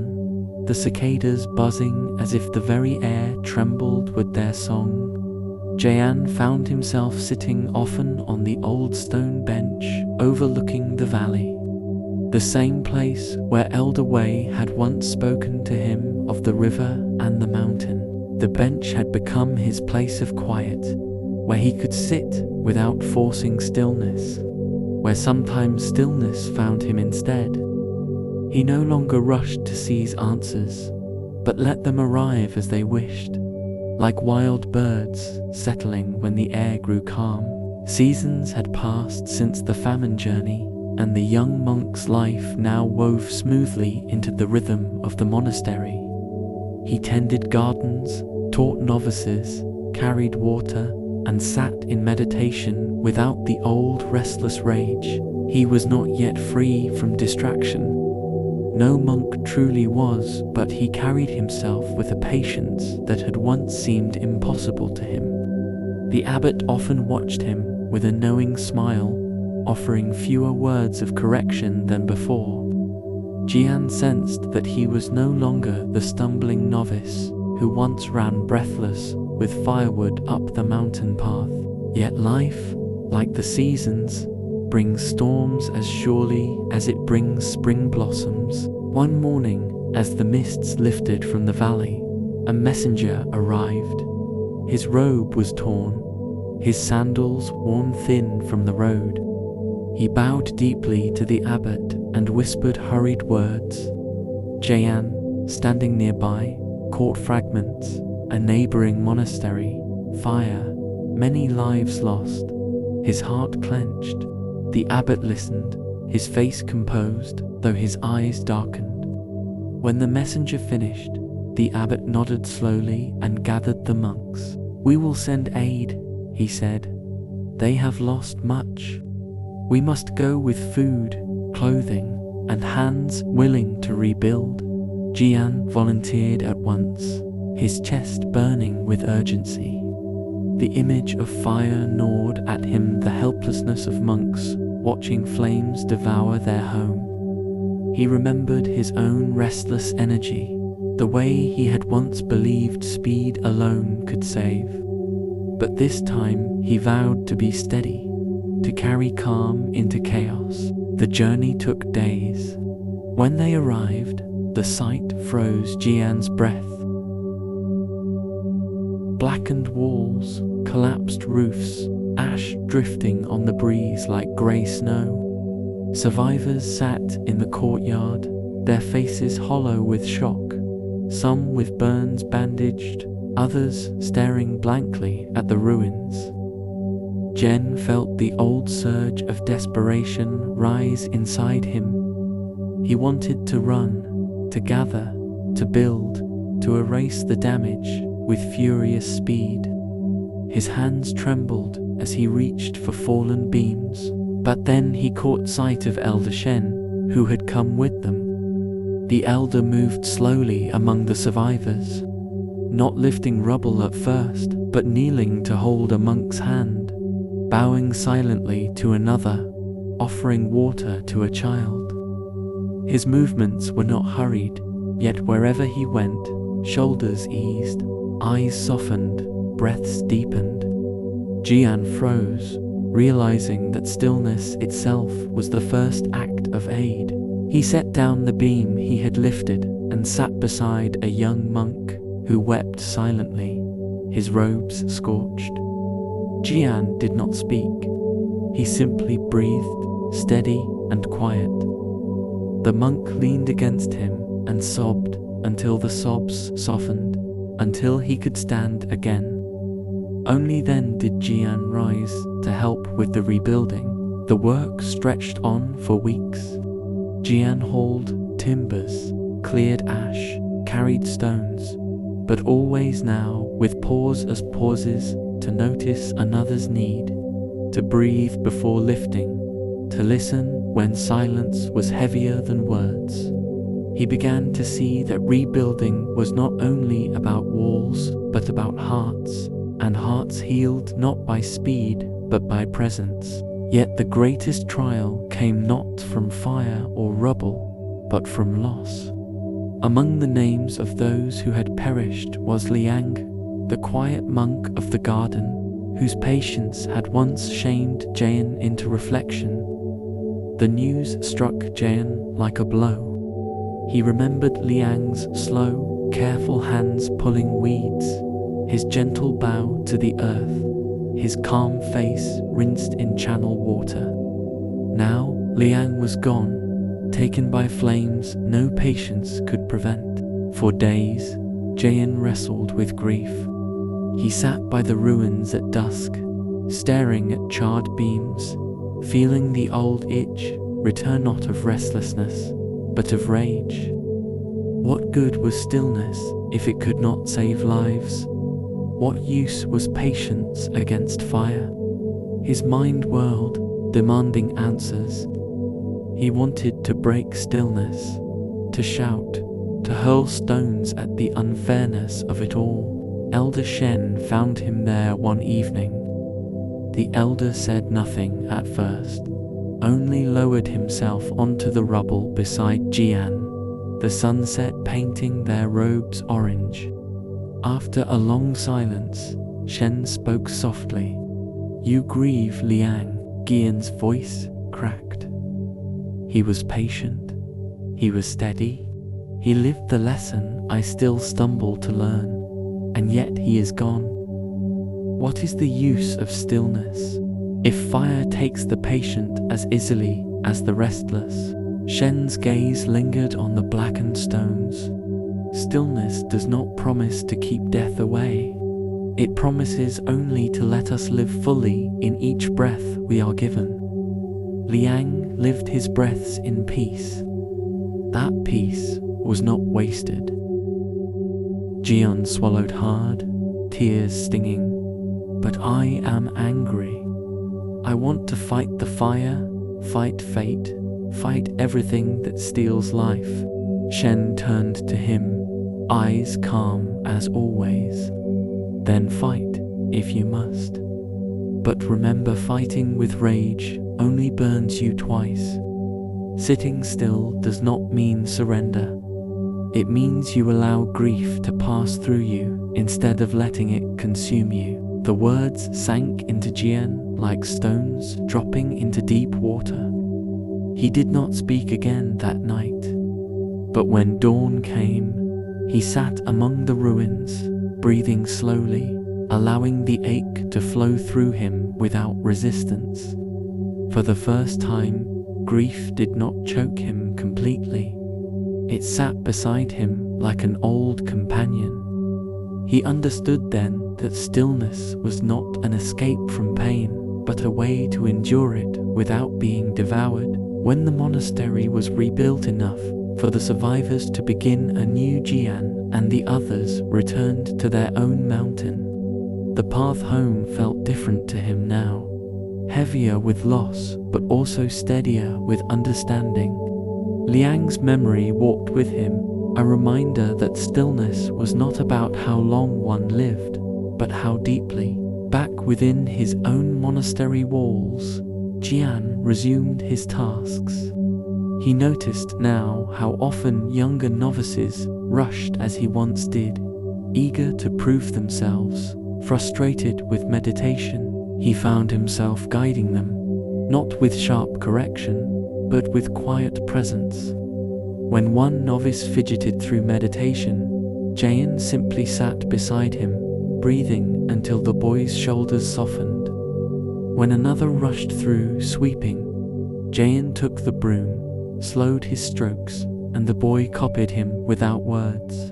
the cicadas buzzing as if the very air trembled with their song. Jian found himself sitting often on the old stone bench overlooking the valley, the same place where Elder Wei had once spoken to him of the river and the mountain. The bench had become his place of quiet, where he could sit without forcing stillness, where sometimes stillness found him instead. He no longer rushed to seize answers, but let them arrive as they wished, like wild birds settling when the air grew calm. Seasons had passed since the famine journey, and the young monk's life now wove smoothly into the rhythm of the monastery. He tended gardens, taught novices, carried water, and sat in meditation without the old restless rage. He was not yet free from distraction. No monk truly was, but he carried himself with a patience that had once seemed impossible to him. The abbot often watched him with a knowing smile, offering fewer words of correction than before. Jian sensed that he was no longer the stumbling novice who once ran breathless with firewood up the mountain path. Yet life, like the seasons, brings storms as surely as it brings spring blossoms. One morning, as the mists lifted from the valley, a messenger arrived. His robe was torn, his sandals worn thin from the road. He bowed deeply to the abbot and whispered hurried words. Jian, standing nearby, caught fragments. A neighboring monastery, fire, many lives lost. His heart clenched. The abbot listened, his face composed, though his eyes darkened. When the messenger finished, the abbot nodded slowly and gathered the monks. "We will send aid," he said. "They have lost much. We must go with food, clothing, and hands willing to rebuild." Jian volunteered at once, his chest burning with urgency. The image of fire gnawed at him, the helplessness of monks watching flames devour their home. He remembered his own restless energy, the way he had once believed speed alone could save. But this time he vowed to be steady, to carry calm into chaos. The journey took days. When they arrived, the sight froze Jian's breath. Blackened walls, collapsed roofs, ash drifting on the breeze like grey snow. Survivors sat in the courtyard, their faces hollow with shock, some with burns bandaged, others staring blankly at the ruins. Jian felt the old surge of desperation rise inside him. He wanted to run, to gather, to build, to erase the damage with furious speed. His hands trembled as he reached for fallen beams, but then he caught sight of Elder Shen, who had come with them. The elder moved slowly among the survivors, not lifting rubble at first, but kneeling to hold a monk's hand, bowing silently to another, offering water to a child. His movements were not hurried, yet wherever he went, shoulders eased, eyes softened, breaths deepened. Jian froze, realizing that stillness itself was the first act of aid. He set down the beam he had lifted and sat beside a young monk who wept silently, his robes scorched. Jian did not speak. He simply breathed, steady and quiet. The monk leaned against him and sobbed until the sobs softened, until he could stand again. Only then did Jian rise to help with the rebuilding. The work stretched on for weeks. Jian hauled timbers, cleared ash, carried stones, but always now with pause as pauses to notice another's need, to breathe before lifting, to listen when silence was heavier than words. He began to see that rebuilding was not only about walls, but about hearts, and hearts healed not by speed, but by presence. Yet the greatest trial came not from fire or rubble, but from loss. Among the names of those who had perished was Liang, the quiet monk of the garden, whose patience had once shamed Jian into reflection. The news struck Jian like a blow. He remembered Liang's slow, careful hands pulling weeds, his gentle bow to the earth, his calm face rinsed in channel water. Now Liang was gone, taken by flames no patience could prevent. For days, Jian wrestled with grief. He sat by the ruins at dusk, staring at charred beams, feeling the old itch return not of restlessness, but of rage. What good was stillness if it could not save lives? What use was patience against fire? His mind whirled, demanding answers. He wanted to break stillness, to shout, to hurl stones at the unfairness of it all. Elder Shen found him there one evening. The elder said nothing at first, only lowered himself onto the rubble beside Jian, the sunset painting their robes orange. After a long silence, Shen spoke softly. "You grieve, Liang." Jian's voice cracked. He was patient. He was steady. He lived the lesson I still stumble to learn, and yet he is gone. What is the use of stillness if fire takes the patient as easily as the restless? Shen's gaze lingered on the blackened stones. Stillness does not promise to keep death away. It promises only to let us live fully in each breath we are given. Liang lived his breaths in peace. That peace was not wasted. Jian swallowed hard, tears stinging. But I am angry. I want to fight the fire, fight fate, fight everything that steals life. Shen turned to him, eyes calm as always. Then fight, if you must. But remember, fighting with rage only burns you twice. Sitting still does not mean surrender. It means you allow grief to pass through you instead of letting it consume you. The words sank into Jian like stones dropping into deep water. He did not speak again that night. But when dawn came, he sat among the ruins, breathing slowly, allowing the ache to flow through him without resistance. For the first time, grief did not choke him completely. It sat beside him like an old companion. He understood then that stillness was not an escape from pain, but a way to endure it without being devoured. When the monastery was rebuilt enough for the survivors to begin a new Jian and the others returned to their own mountain, the path home felt different to him now, heavier with loss but also steadier with understanding. Liang's memory walked with him, a reminder that stillness was not about how long one lived, but how deeply. Back within his own monastery walls, Jian resumed his tasks. He noticed now how often younger novices rushed as he once did, eager to prove themselves. Frustrated with meditation, he found himself guiding them, not with sharp correction, but with quiet presence. When one novice fidgeted through meditation, Jian simply sat beside him, breathing until the boy's shoulders softened. When another rushed through, sweeping, Jian took the broom, slowed his strokes, and the boy copied him without words.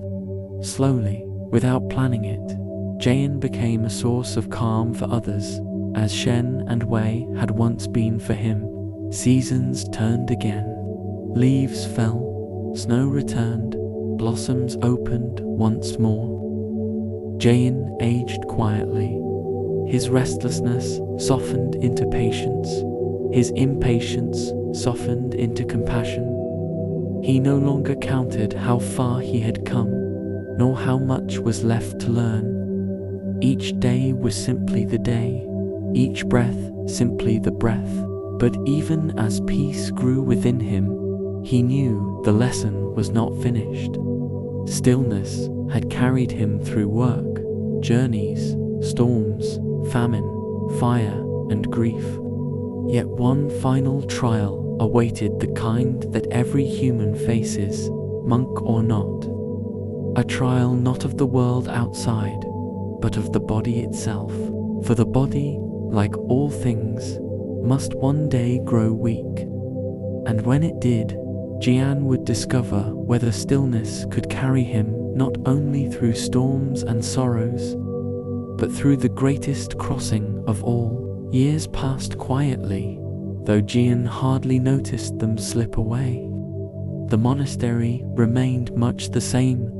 Slowly, without planning it, Jian became a source of calm for others, as Shen and Wei had once been for him. Seasons turned again. Leaves fell, snow returned, blossoms opened once more. Jian aged quietly. His restlessness softened into patience, his impatience softened into compassion. He no longer counted how far he had come, nor how much was left to learn. Each day was simply the day, each breath simply the breath. But even as peace grew within him, he knew the lesson was not finished. Stillness had carried him through work, journeys, storms, famine, fire, and grief. Yet one final trial awaited the kind that every human faces, monk or not. A trial not of the world outside, but of the body itself. For the body, like all things, must one day grow weak. And when it did, Jian would discover whether stillness could carry him not only through storms and sorrows, but through the greatest crossing of all. Years passed quietly, though Jian hardly noticed them slip away. The monastery remained much the same,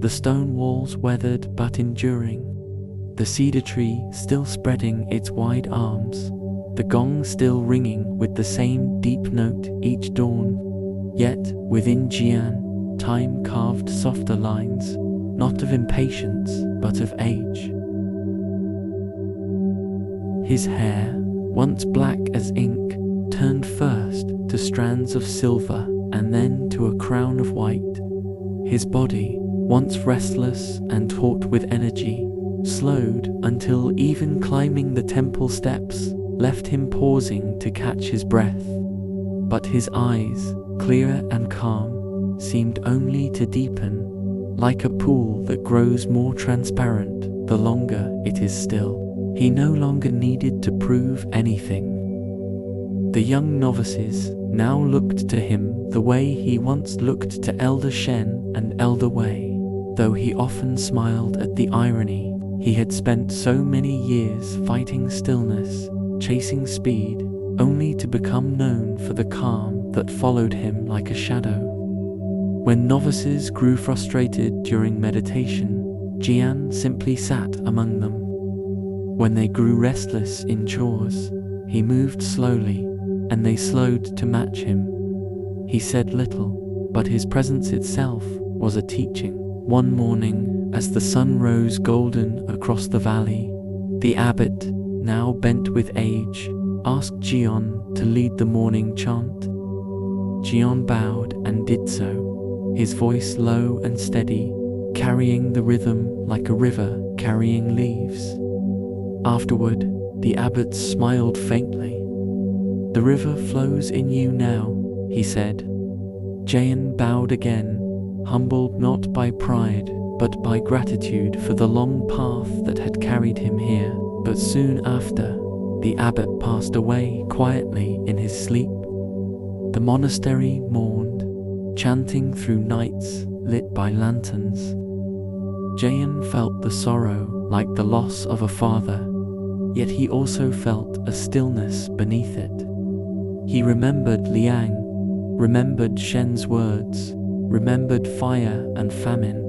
the stone walls weathered but enduring, the cedar tree still spreading its wide arms, the gong still ringing with the same deep note each dawn. Yet, within Jian, time carved softer lines, not of impatience, but of age. His hair, once black as ink, turned first to strands of silver and then to a crown of white. His body, once restless and taut with energy, slowed until even climbing the temple steps left him pausing to catch his breath. But his eyes, clear and calm, seemed only to deepen, like a pool that grows more transparent the longer it is still. He no longer needed to prove anything. The young novices now looked to him the way he once looked to Elder Shen and Elder Wei, though he often smiled at the irony. He had spent so many years fighting stillness, chasing speed, only to become known for the calm that followed him like a shadow. When novices grew frustrated during meditation, Jian simply sat among them. When they grew restless in chores, he moved slowly, and they slowed to match him. He said little, but his presence itself was a teaching. One morning, as the sun rose golden across the valley, the abbot, now bent with age, asked Jian to lead the morning chant. Jian bowed and did so, his voice low and steady, carrying the rhythm like a river carrying leaves. Afterward, the abbot smiled faintly. "The river flows in you now," he said. Jian bowed again, humbled not by pride, but by gratitude for the long path that had carried him here. But soon after, the abbot passed away quietly in his sleep. The monastery mourned, chanting through nights lit by lanterns. Jian felt the sorrow like the loss of a father, yet he also felt a stillness beneath it. He remembered Liang, remembered Shen's words, remembered fire and famine.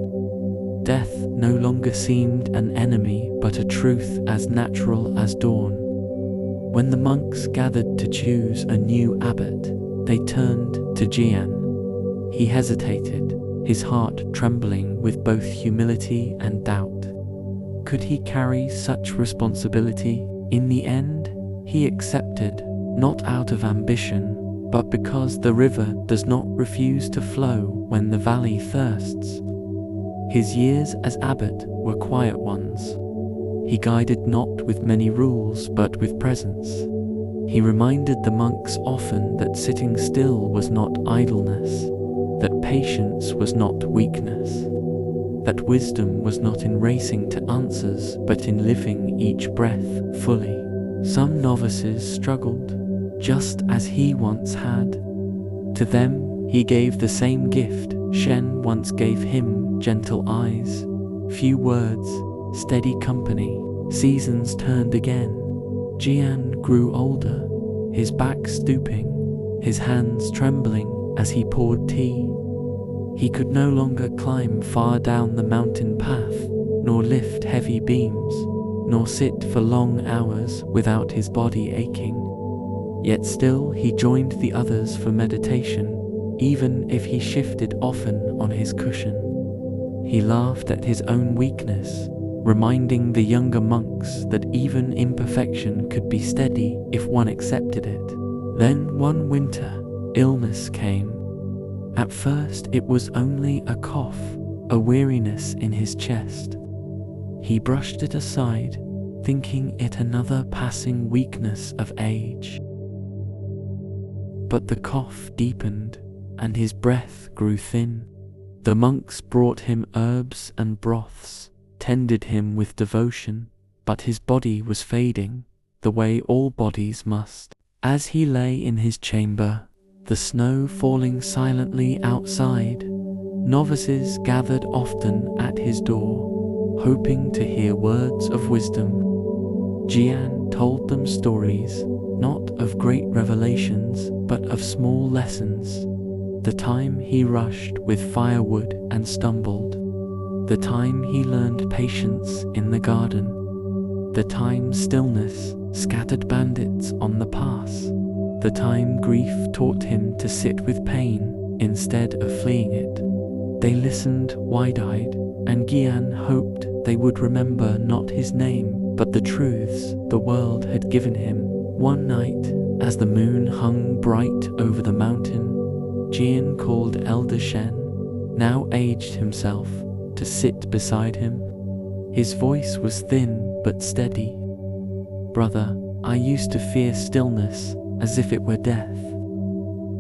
Death no longer seemed an enemy but a truth as natural as dawn. When the monks gathered to choose a new abbot, they turned to Jian. He hesitated, his heart trembling with both humility and doubt. Could he carry such responsibility? In the end, he accepted, not out of ambition, but because the river does not refuse to flow when the valley thirsts. His years as abbot were quiet ones. He guided not with many rules but with presence. He reminded the monks often that sitting still was not idleness, that patience was not weakness, that wisdom was not in racing to answers but in living each breath fully. Some novices struggled, just as he once had. To them he gave the same gift Shen once gave him: gentle eyes, few words, steady company. Seasons turned again. Jian grew older, his back stooping, his hands trembling as he poured tea. He could no longer climb far down the mountain path, nor lift heavy beams, nor sit for long hours without his body aching. Yet still he joined the others for meditation, even if he shifted often on his cushion. He laughed at his own weakness, reminding the younger monks that even imperfection could be steady if one accepted it. Then one winter, illness came. At first it was only a cough, a weariness in his chest. He brushed it aside, thinking it another passing weakness of age. But the cough deepened, and his breath grew thin. The monks brought him herbs and broths, tended him with devotion, but his body was fading, the way all bodies must. As he lay in his chamber, the snow falling silently outside, novices gathered often at his door, hoping to hear words of wisdom. Jian told them stories, not of great revelations, but of small lessons. The time he rushed with firewood and stumbled, the time he learned patience in the garden, the time stillness scattered bandits on the pass, the time grief taught him to sit with pain instead of fleeing it. They listened wide-eyed, and Jian hoped they would remember not his name, but the truths the world had given him. One night, as the moon hung bright over the mountain, Jian called Elder Shen, now aged himself, to sit beside him. His voice was thin but steady. "Brother, I used to fear stillness as if it were death.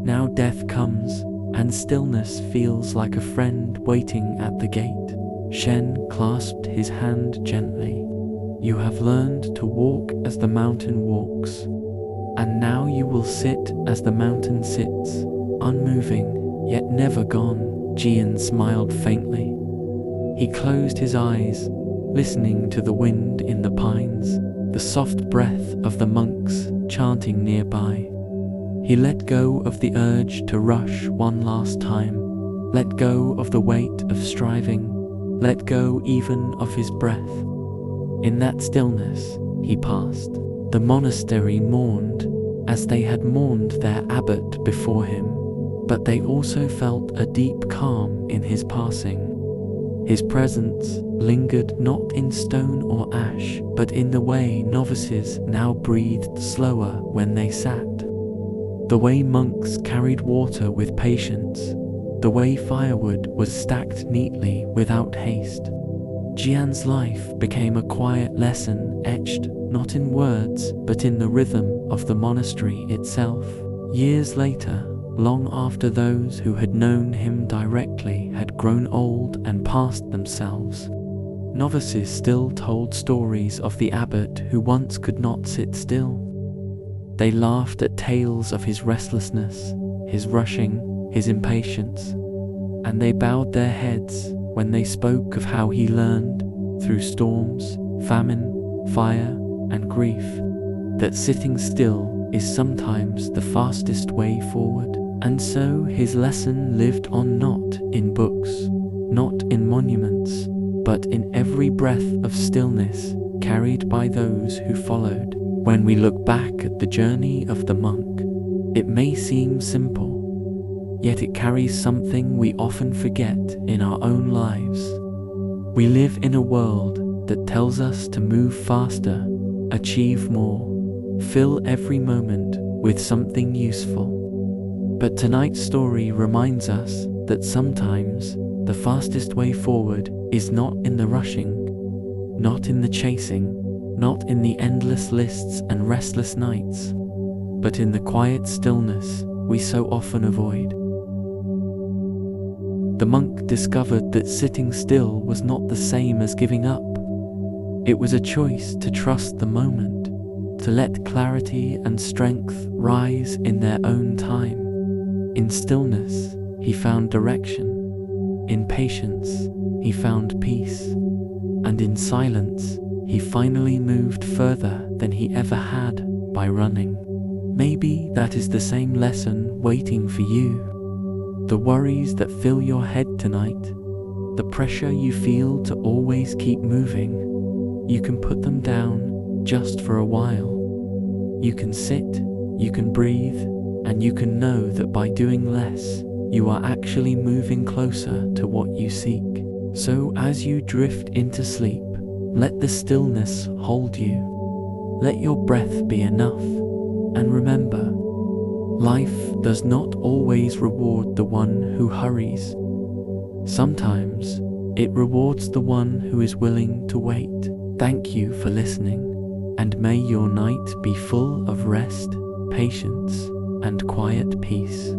Now death comes, and stillness feels like a friend waiting at the gate." Shen clasped his hand gently. "You have learned to walk as the mountain walks, and now you will sit as the mountain sits, unmoving, yet never gone." Jian smiled faintly. He closed his eyes, listening to the wind in the pines, the soft breath of the monks chanting nearby. He let go of the urge to rush one last time, let go of the weight of striving, let go even of his breath. In that stillness, he passed. The monastery mourned, as they had mourned their abbot before him, but they also felt a deep calm in his passing. His presence lingered not in stone or ash, but in the way novices now breathed slower when they sat, the way monks carried water with patience, the way firewood was stacked neatly without haste. Jian's life became a quiet lesson etched not in words but in the rhythm of the monastery itself. Years later, long after those who had known him directly had grown old and passed themselves. Novices still told stories of the abbot who once could not sit still. They laughed at tales of his restlessness, his rushing, his impatience, and they bowed their heads when they spoke of how he learned, through storms, famine, fire, and grief, that sitting still is sometimes the fastest way forward. And so his lesson lived on, not in books, not in monuments, but in every breath of stillness carried by those who followed. When we look back at the journey of the monk, it may seem simple, yet it carries something we often forget in our own lives. We live in a world that tells us to move faster, achieve more, fill every moment with something useful. But tonight's story reminds us that sometimes the fastest way forward is not in the rushing, not in the chasing, not in the endless lists and restless nights, but in the quiet stillness we so often avoid. The monk discovered that sitting still was not the same as giving up. It was a choice to trust the moment, to let clarity and strength rise in their own time. In stillness, he found direction. In patience, he found peace. And in silence, he finally moved further than he ever had by running. Maybe that is the same lesson waiting for you. The worries that fill your head tonight, the pressure you feel to always keep moving, you can put them down just for a while. You can sit, you can breathe, and you can know that by doing less, you are actually moving closer to what you seek. So as you drift into sleep, let the stillness hold you. Let your breath be enough. And remember, life does not always reward the one who hurries. Sometimes it rewards the one who is willing to wait. Thank you for listening, and may your night be full of rest, patience, and quiet peace.